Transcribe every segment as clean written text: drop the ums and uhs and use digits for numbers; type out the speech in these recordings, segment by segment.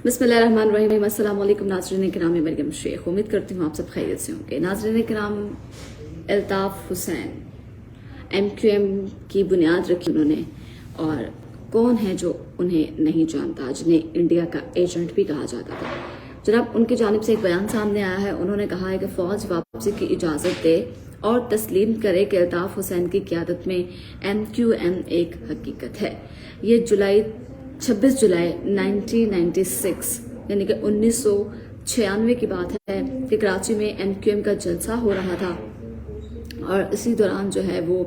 بسم اللہ الرحمن الرحیم۔ السلام علیکم ناظرین کرام، میں مریم شیخ امید کرتی ہوں آپ سب خیریت سے ہوں گے۔ ناظرین کرام، Altaf Hussain M Q M کی بنیاد رکھی انہوں نے، اور کون ہے جو انہیں نہیں جانتا، جنہیں انڈیا کا ایجنٹ بھی کہا جاتا تھا۔ جناب ان کی جانب سے ایک بیان سامنے آیا ہے، انہوں نے کہا ہے کہ فوج واپسی کی اجازت دے اور تسلیم کرے کہ الطاف حسین کی قیادت میں ایم کیو ایم ایک حقیقت ہے۔ یہ 26 جولائی 1996 یعنی کہ 1996 کی بات ہے کہ کراچی میں ایم کیو ایم کا جلسہ ہو رہا تھا، اور اسی دوران جو ہے وہ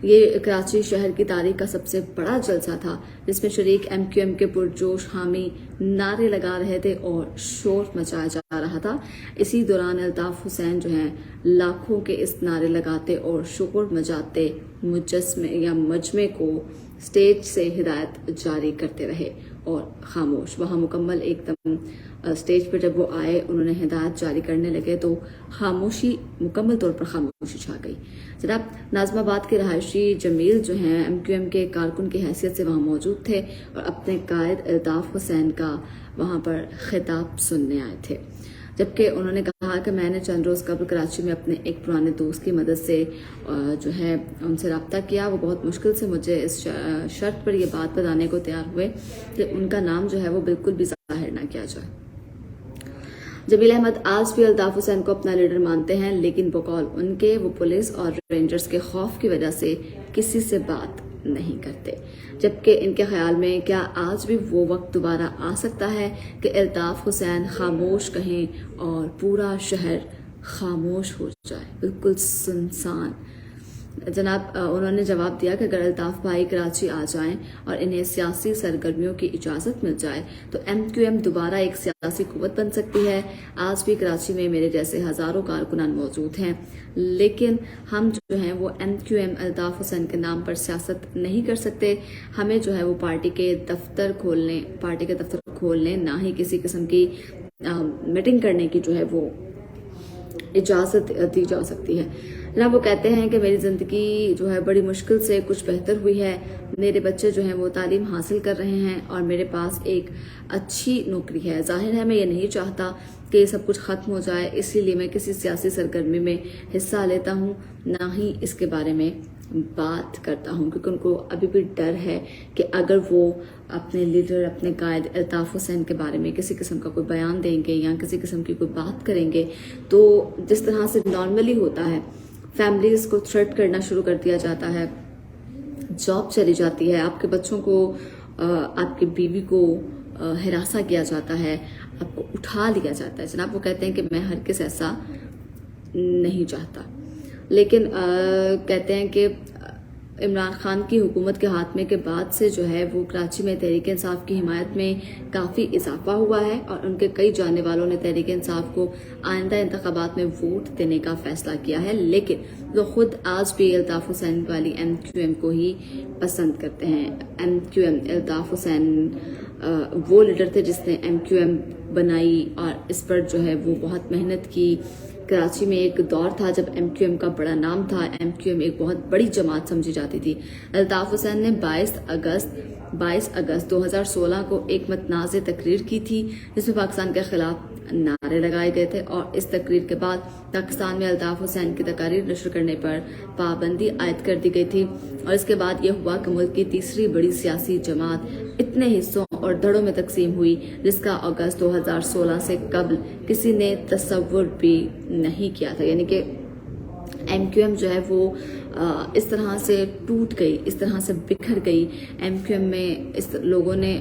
یہ کراچی شہر کی تاریخ کا سب سے بڑا جلسہ تھا، جس میں شریک ایم کیو ایم کے پرجوش حامی نعرے لگا رہے تھے اور شور مچایا جا رہا تھا۔ اسی دوران الطاف حسین جو ہیں لاکھوں کے اس نعرے لگاتے اور شور مچاتے مجسمے یا مجمع کو سٹیج سے ہدایت جاری کرتے رہے اور خاموش۔ وہاں مکمل ایک دم سٹیج پہ جب وہ آئے، انہوں نے ہدایت جاری کرنے لگے تو خاموشی، مکمل طور پر خاموشی چھا گئی۔ جناب ناظم آباد کے رہائشی جمیل جو ہیں ایم کیو ایم کے کارکن کی حیثیت سے وہاں موجود تھے اور اپنے قائد الطاف حسین کا وہاں پر خطاب سننے آئے تھے، جبکہ انہوں نے کہا کہ میں نے چند روز قبل کراچی میں اپنے ایک پرانے دوست کی مدد سے جو ہے ان سے رابطہ کیا۔ وہ بہت مشکل سے مجھے اس شرط پر یہ بات بتانے کو تیار ہوئے کہ ان کا نام جو ہے وہ بالکل بھی ظاہر نہ کیا جائے۔ جمیل احمد آج بھی الطاف حسین کو اپنا لیڈر مانتے ہیں، لیکن بقول ان کے وہ پولیس اور رینجرز کے خوف کی وجہ سے کسی سے بات نہیں کرتے، جبکہ ان کے خیال میں کیا آج بھی وہ وقت دوبارہ آ سکتا ہے کہ الطاف حسین خاموش کہیں اور پورا شہر خاموش ہو جائے، بالکل سنسان۔ جناب انہوں نے جواب دیا کہ اگر الطاف بھائی کراچی آ جائیں اور انہیں سیاسی سرگرمیوں کی اجازت مل جائے تو ایم کیو ایم دوبارہ ایک سیاسی قوت بن سکتی ہے۔ آج بھی کراچی میں میرے جیسے ہزاروں کارکنان موجود ہیں، لیکن ہم جو ہیں وہ M Q M Altaf Hussain کے نام پر سیاست نہیں کر سکتے۔ ہمیں جو ہے وہ پارٹی کے دفتر کھولنے نہ ہی کسی قسم کی میٹنگ کرنے کی جو ہے وہ اجازت دی جا سکتی ہے۔ جناب وہ کہتے ہیں کہ میری زندگی جو ہے بڑی مشکل سے کچھ بہتر ہوئی ہے، میرے بچے جو ہیں وہ تعلیم حاصل کر رہے ہیں اور میرے پاس ایک اچھی نوکری ہے۔ ظاہر ہے میں یہ نہیں چاہتا کہ یہ سب کچھ ختم ہو جائے، اسی لیے میں کسی سیاسی سرگرمی میں حصہ لیتا ہوں، نہ ہی اس کے بارے میں بات کرتا ہوں، کیونکہ ان کو ابھی بھی ڈر ہے کہ اگر وہ اپنے لیڈر، اپنے قائد الطاف حسین کے بارے میں کسی قسم کا کوئی بیان دیں گے یا کسی قسم کی کوئی بات کریں گے تو جس طرح سے نارملی ہوتا ہے، فیملیز کو تھریٹ کرنا شروع کر دیا جاتا ہے، جاب چلی جاتی ہے، آپ کے بچوں کو، آپ کی بیوی کو ہراساں کیا جاتا ہے، آپ کو اٹھا لیا جاتا ہے۔ جناب وہ کہتے ہیں کہ میں ہرگز ایسا نہیں چاہتا، لیکن کہتے ہیں کہ عمران خان کی حکومت کے ہاتھ کے بعد سے جو ہے وہ کراچی میں تحریک انصاف کی حمایت میں کافی اضافہ ہوا ہے، اور ان کے کئی جاننے والوں نے تحریک انصاف کو آئندہ انتخابات میں ووٹ دینے کا فیصلہ کیا ہے، لیکن وہ خود آج بھی الطاف حسین والی ایم کیو ایم کو ہی پسند کرتے ہیں۔ M Q M, Altaf Hussain وہ لیڈر تھے جس نے ایم کیو ایم بنائی، اور اس پر جو ہے وہ بہت محنت کی۔ کراچی میں ایک دور تھا جب ایم کیو ایم کا بڑا نام تھا، ایم کیو ایم ایک بہت بڑی جماعت سمجھی جاتی تھی۔ الطاف حسین نے 22 اگست 2016 کو ایک متنازع تقریر کی تھی، جس میں پاکستان کے خلاف نعرے لگائے گئے تھے، اور اس تقریر کے بعد پاکستان میں الطاف حسین کی تقاریر نشر کرنے پر پابندی عائد کر دی گئی تھی، اور اس کے بعد یہ ہوا کہ ملک کی تیسری بڑی سیاسی جماعت اتنے حصوں اور دھڑوں میں تقسیم ہوئی جس کا اگست 2016 سے قبل کسی نے تصور بھی نہیں کیا تھا۔ یعنی کہ ایم کیو ایم جو ہے وہ اس طرح سے ٹوٹ گئی، اس طرح سے بکھر گئی، ایم کیو ایم میں لوگوں نے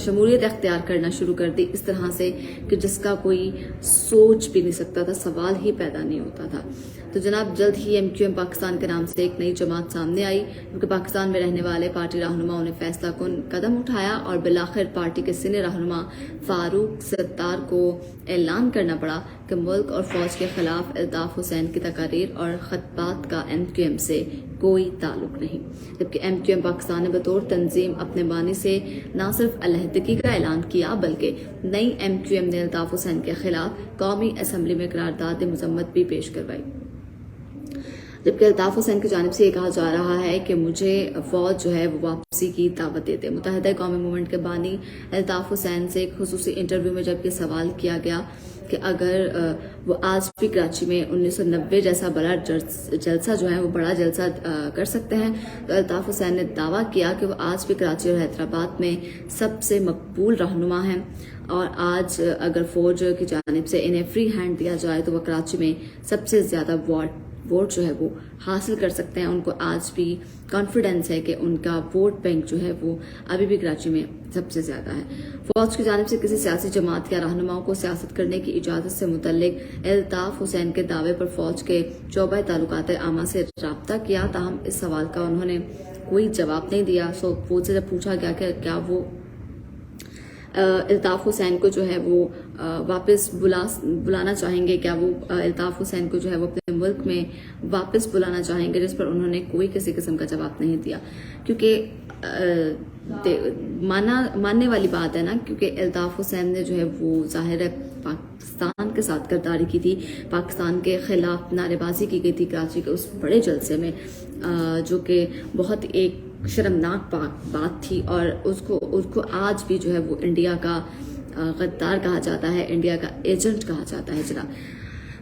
شمولیت اختیار کرنا شروع کر دی اس طرح سے کہ جس کا کوئی سوچ بھی نہیں سکتا تھا، سوال ہی پیدا نہیں ہوتا تھا۔ تو جناب جلد ہی ایم کیو ایم پاکستان کے نام سے ایک نئی جماعت سامنے آئی، کیونکہ پاکستان میں رہنے والے پارٹی رہنماؤں نے فیصلہ کن قدم اٹھایا، اور بالآخر پارٹی کے سینئر رہنما فاروق ستار کو اعلان کرنا پڑا کہ ملک اور فوج کے خلاف الطاف حسین کی تقاریر اور خطبات کا ایم کیو ایم سے کوئی تعلق نہیں، جبکہ ایم کیو ایم پاکستان نے بطور تنظیم اپنے بانی سے نہ صرف علیحدگی کا اعلان کیا بلکہ نئی ایم کیو ایم نے الطاف حسین کے خلاف قومی اسمبلی میں قرارداد مذمت بھی پیش کروائی۔ جبکہ الطاف حسین کی جانب سے یہ کہا جا رہا ہے کہ مجھے فوج جو ہے وہ واپسی کی دعوت دیتے. متحدہ قومی موومنٹ کے بانی الطاف حسین سے ایک خصوصی انٹرویو میں جب یہ سوال کیا گیا کہ اگر وہ آج بھی کراچی میں 1990 جیسا بڑا جلسہ جو ہے وہ بڑا جلسہ کر سکتے ہیں، تو الطاف حسین نے دعویٰ کیا کہ وہ آج بھی کراچی اور حیدرآباد میں سب سے مقبول رہنما ہیں، اور آج اگر فوج کی جانب سے انہیں فری ہینڈ دیا جائے تو وہ کراچی میں سب سے زیادہ ووٹ جو ہے وہ حاصل کر سکتے ہیں. ان کو آج بھی کانفیڈنس ہے کہ ان کا ووٹ بینک جو ہے وہ ابھی بھی کراچی میں سب سے زیادہ ہے. فوج کی جانب سے کسی سیاسی جماعت یا رہنماؤں کو سیاست کرنے کی اجازت سے متعلق الطاف حسین کے دعوے پر فوج کے شعبہ تعلقات عامہ سے رابطہ کیا، تاہم اس سوال کا انہوں نے کوئی جواب نہیں دیا. فوج سے جب پوچھا گیا کہ کیا وہ الطاف حسین کو جو ہے وہ واپس بلانا چاہیں گے، کیا وہ الطاف حسین کو جو ہے وہ اپنے ملک میں واپس بلانا چاہیں گے، جس پر انہوں نے کوئی کسی قسم کا جواب نہیں دیا. کیونکہ ماننے والی بات ہے نا، کیونکہ الطاف حسین نے جو ہے وہ ظاہر ہے پاکستان کے ساتھ غداری کی تھی، پاکستان کے خلاف نعرے بازی کی گئی تھی کراچی کے اس بڑے جلسے میں، جو کہ بہت ایک شرمناک بات تھی، اور اس کو آج بھی جو ہے وہ انڈیا کا غدار کہا جاتا ہے، انڈیا کا ایجنٹ کہا جاتا ہے. جناب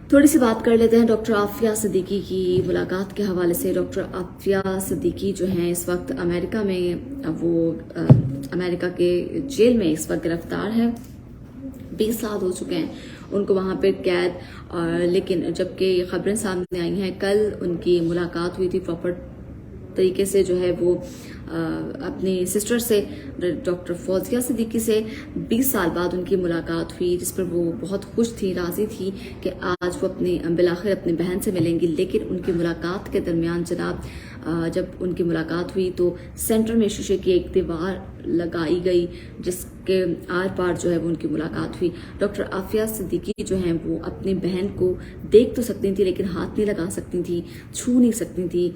تھوڑی سی بات کر لیتے ہیں ڈاکٹر عافیہ صدیقی کی ملاقات کے حوالے سے. ڈاکٹر عافیہ صدیقی جو ہیں اس وقت امریکہ میں، وہ امریکہ کے جیل میں اس وقت گرفتار ہے. 20 سال ہو چکے ہیں ان کو وہاں پہ قید، لیکن جبکہ یہ خبریں سامنے آئی ہیں، کل ان کی ملاقات ہوئی تھی پراپر طریقے سے جو ہے وہ اپنی سسٹر سے، ڈاکٹر فوزیہ صدیقی سے 20 سال بعد ان کی ملاقات ہوئی، جس پر وہ بہت خوش تھی، راضی تھی کہ آج وہ بالآخر اپنی بہن سے ملیں گی. لیکن ان کی ملاقات کے درمیان جناب جب ان کی ملاقات ہوئی تو سینٹر میں شیشے کی ایک دیوار لگائی گئی جس کے آر پار جو ہے وہ ان کی ملاقات ہوئی. ڈاکٹر عافیہ صدیقی جو ہیں وہ اپنی بہن کو دیکھ تو سکتی تھی لیکن ہاتھ نہیں لگا سکتی تھی، چھو نہیں سکتی تھی،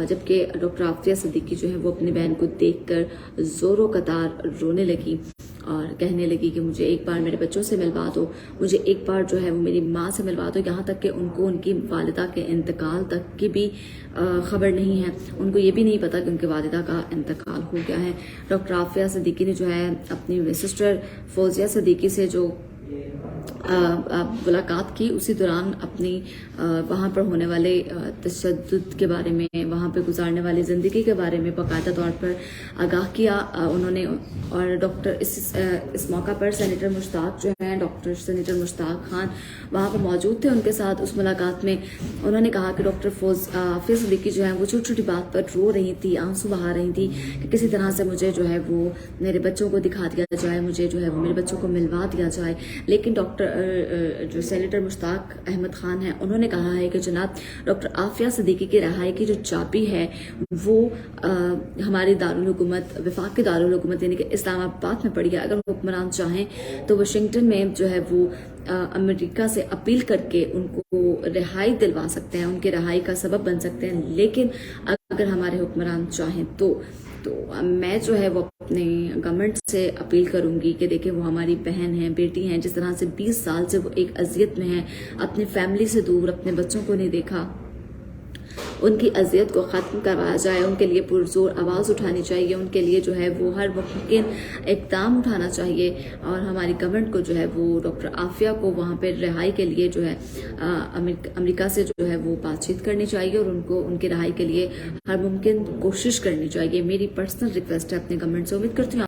جبکہ ڈاکٹر عافیہ صدیقی جو ہے وہ اپنی بہن کو دیکھ کر زوروں قطار رونے لگی اور کہنے لگی کہ مجھے ایک بار میرے بچوں سے ملوا دو، مجھے ایک بار جو ہے وہ میری ماں سے ملوا دو. یہاں تک کہ ان کو ان کی والدہ کے انتقال تک کی بھی خبر نہیں ہے، ان کو یہ بھی نہیں پتا کہ ان کے والدہ کا انتقال ہو گیا ہے. ڈاکٹر عافیہ صدیقی نے جو ہے اپنی سسٹر فوزیہ صدیقی سے جو ملاقات کی، اسی دوران اپنی وہاں پر ہونے والے تشدد کے بارے میں، وہاں پہ گزارنے والی زندگی کے بارے میں باقاعدہ طور پر آگاہ کیا انہوں نے. اور ڈاکٹر اس موقع پر سینیٹر مشتاق جو ہیں، ڈاکٹر سینیٹر مشتاق خان وہاں پر موجود تھے ان کے ساتھ اس ملاقات میں. انہوں نے کہا کہ ڈاکٹر عافیہ صدیقی جو ہیں وہ چھوٹی چھوٹی بات پر رو رہی تھی، آنسو بہا رہی تھی کہ کسی طرح سے مجھے جو ہے وہ میرے بچوں کو دکھا دیا جائے، مجھے جو ہے وہ میرے بچوں کو ملوا دیا جائے. لیکن ڈاکٹر جو سینیٹر مشتاق احمد خان ہیں انہوں نے کہا ہے کہ جناب ڈاکٹر عافیہ صدیقی کی رہائی کی جو چابی ہے وہ ہماری دارالحکومت، وفاقی دارالحکومت یعنی کہ اسلام آباد میں پڑی ہے. اگر حکمران چاہیں تو واشنگٹن میں جو ہے وہ امریکہ سے اپیل کر کے ان کو رہائی دلوا سکتے ہیں، ان کے رہائی کا سبب بن سکتے ہیں. لیکن اگر ہمارے حکمران چاہیں تو میں جو ہے وہ اپنے گورنمنٹ سے اپیل کروں گی کہ دیکھیں وہ ہماری بہن ہیں، بیٹی ہیں، جس طرح سے 20 سال سے وہ ایک اذیت میں ہیں، اپنی فیملی سے دور، اپنے بچوں کو نہیں دیکھا. ان کی اذیت کو ختم کروایا جائے، ان کے لیے پرزور آواز اٹھانی چاہیے، ان کے لیے جو ہے وہ ہر ممکن اقدام اٹھانا چاہیے. اور ہماری گورنمنٹ کو جو ہے وہ ڈاکٹر عافیہ کو وہاں پہ رہائی کے لیے جو ہے امریکہ سے جو ہے وہ بات چیت کرنی چاہیے اور ان کو ان کی رہائی کے لیے ہر ممکن کوشش کرنی چاہیے. میری پرسنل ریکویسٹ ہے اپنے گورنمنٹ سے. امید کرتی ہوں